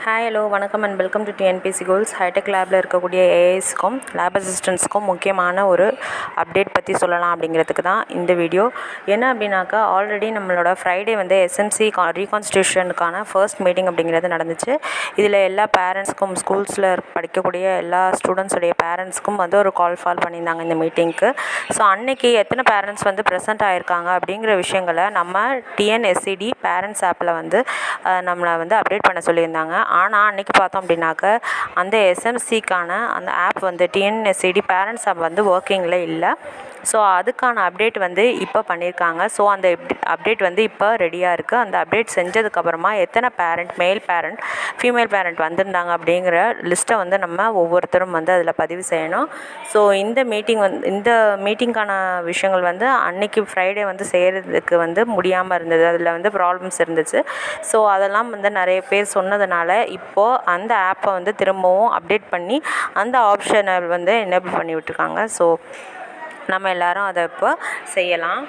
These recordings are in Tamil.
ஹாய் ஹலோ வணக்கம் and welcome to TNPSC goals. Hitech லேபில் இருக்கக்கூடிய ஏஐஸ்க்கும் லேப் அசிஸ்டன்ட்ஸ்க்கும் முக்கியமான ஒரு அப்டேட் பற்றி சொல்லலாம் அப்படிங்கிறதுக்கு தான் இந்த வீடியோ. என்ன அப்படின்னாக்கா, ஆல்ரெடி நம்மளோட ஃப்ரைடே வந்து எஸ்எம்சி ரீகான்ஸ்டியூஷனுக்கான ஃபர்ஸ்ட் மீட்டிங் அப்படிங்கிறது நடந்துச்சு. இதில் எல்லா பேரண்ட்ஸ்க்கும், ஸ்கூல்ஸில் படிக்கக்கூடிய எல்லா ஸ்டூடெண்ட்ஸுடைய பேரண்ட்ஸ்க்கும் வந்து ஒரு கால் பண்ணியிருந்தாங்க இந்த மீட்டிங்க்கு. ஸோ அன்னைக்கு எத்தனை பேரண்ட்ஸ் வந்து ப்ரெசென்ட் ஆகியிருக்காங்க அப்படிங்கிற விஷயங்களை நம்ம டிஎன்எஸ்சிடி பேரண்ட்ஸ் ஆப்பில் வந்து நம்மளை வந்து அப்டேட் பண்ண சொல்லியிருந்தாங்க. ஆனால் அன்றைக்கி பார்த்தோம் அப்படின்னாக்க அந்த எஸ்எம்சிக்கான அந்த ஆப் வந்து டிஎன்எஸ்சிடி பேரண்ட்ஸ் ஆப் வந்து ஒர்க்கிங்கில் இல்லை. ஸோ அதுக்கான அப்டேட் வந்து இப்போ பண்ணியிருக்காங்க. ஸோ அந்த அப்டேட் வந்து இப்போ ரெடியாக இருக்குது. அந்த அப்டேட் செஞ்சதுக்கப்புறமா எத்தனை பேரண்ட், மேல் பேரண்ட், ஃபீமேல் பேரண்ட் வந்திருந்தாங்க அப்படிங்கிற லிஸ்ட்டை வந்து நம்ம ஒவ்வொருத்தரும் வந்து அதில் பதிவு செய்யணும். ஸோ இந்த மீட்டிங்கான விஷயங்கள் வந்து அன்றைக்கி ஃப்ரைடே வந்து செய்கிறதுக்கு வந்து முடியாமல் இருந்தது. அதில் வந்து ப்ராப்ளம்ஸ் இருந்துச்சு. ஸோ அதெல்லாம் வந்து நிறைய பேர் சொன்னதுனால இப்போது அந்த ஆப்பை வந்து திரும்பவும் அப்டேட் பண்ணி அந்த ஆப்ஷனை வந்து எனேபிள் பண்ணி விட்டுருக்காங்க. ஸோ நம்ம எல்லோரும் அதை இப்போ செய்யலாம்.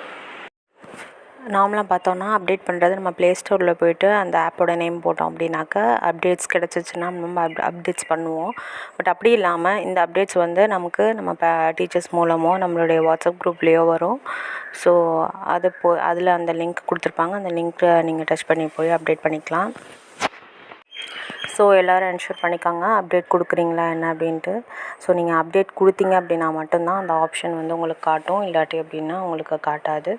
நார்மலாக பார்த்தோன்னா அப்டேட் பண்ணுறது நம்ம ப்ளே ஸ்டோரில் போய்ட்டு அந்த ஆப்போட நேம் போட்டோம் அப்படின்னாக்கா அப்டேட்ஸ் கிடச்சிச்சின்னா நம்ம அப்டேட்ஸ் பண்ணுவோம். பட் அப்படி இல்லாமல் இந்த அப்டேட்ஸ் வந்து நம்ம டீச்சர்ஸ் மூலமோ நம்மளுடைய வாட்ஸ்அப் குரூப்லேயோ வரும். ஸோ அதில் அந்த லிங்க் கொடுத்துருப்பாங்க. அந்த லிங்க்கை நீங்கள் டச் பண்ணி போய் அப்டேட் பண்ணிக்கலாம். ஸோ எல்லோரும் என்ஷூர் பண்ணிக்காங்க அப்டேட் கொடுக்குறீங்களா என்ன அப்படின்ட்டு. ஸோ நீங்கள் அப்டேட் கொடுத்தீங்க அப்படின்னா மட்டும்தான் அந்த ஆப்ஷன் வந்து உங்களுக்கு காட்டும், இல்லாட்டி அப்படின்னா உங்களுக்கு காட்டாது.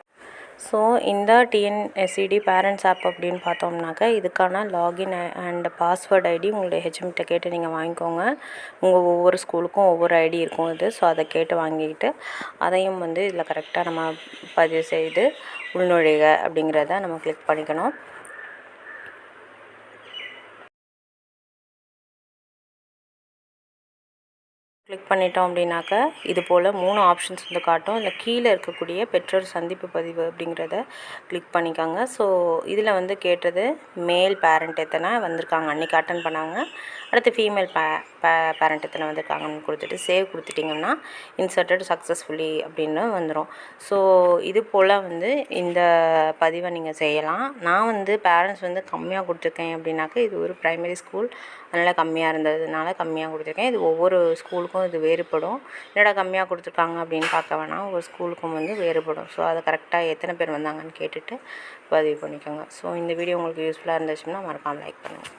ஸோ இந்த டிஎன்எஸ்சிடி பேரண்ட்ஸ் ஆப் அப்படின்னு பார்த்தோம்னாக்கா இதுக்கான லாகின் அண்ட் பாஸ்வேர்டு ஐடி உங்களுடைய ஹெச்எம்கிட்ட கேட்டு நீங்கள் வாங்கிக்கோங்க. உங்கள் ஒவ்வொரு ஸ்கூலுக்கும் ஒவ்வொரு ஐடி இருக்கும் இது. ஸோ அதை கேட்டு வாங்கிக்கிட்டு அதையும் வந்து இதில் கரெக்டாக நம்ம பதிவு செய்து உள்நுழைக அப்படிங்கிறத நம்ம கிளிக் பண்ணிக்கணும். கிளிக் பண்ணிட்டோம் அப்படின்னாக்கா இது போல் 3 ஆப்ஷன்ஸ் வந்து காட்டும். இல்லை கீழே இருக்கக்கூடிய பெற்றோர் சந்திப்பு பதிவு அப்படிங்கிறத கிளிக் பண்ணிக்கோங்க. ஸோ இதில் வந்து கேட்டது மேல் பேரண்ட் எத்தனை வந்திருக்காங்க அன்றைக்கி அட்டன் பண்ணாங்க, அடுத்து ஃபீமேல் பேரண்ட் எத்தனை வந்திருக்காங்கன்னு கொடுத்துட்டு சேவ் கொடுத்துட்டிங்கன்னா இன்சர்ட்டட் சக்ஸஸ்ஃபுல்லி அப்படின்னு வந்துடும். ஸோ இது போல் வந்து இந்த பதிவை நீங்கள் செய்யலாம். நான் வந்து பேரண்ட்ஸ் வந்து கம்மியாக கொடுத்துருக்கேன் அப்படின்னாக்கா இது ஒரு ப்ரைமரி ஸ்கூல், அதனால் கம்மியாக இருந்ததுனால கம்மியாக கொடுத்துருக்கேன். இது ஒவ்வொரு ஸ்கூலுக்கும் இது வேறுபடும். என்னடா கம்மியாக கொடுத்துருக்காங்க அப்படின்னு பார்க்க வேணாம், ஒவ்வொரு ஸ்கூலுக்கும் வந்து வேறுபடும். ஸோ அதை கரெக்டாக எத்தனை பேர் வந்தாங்கன்னு கேட்டுட்டு பதிவு பண்ணிக்கோங்க. ஸோ இந்த வீடியோ உங்களுக்கு யூஸ்ஃபுல்லாக இருந்துச்சுன்னா மறக்காமல் லைக் பண்ணுங்கள்.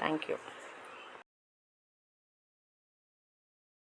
தேங்க்யூ.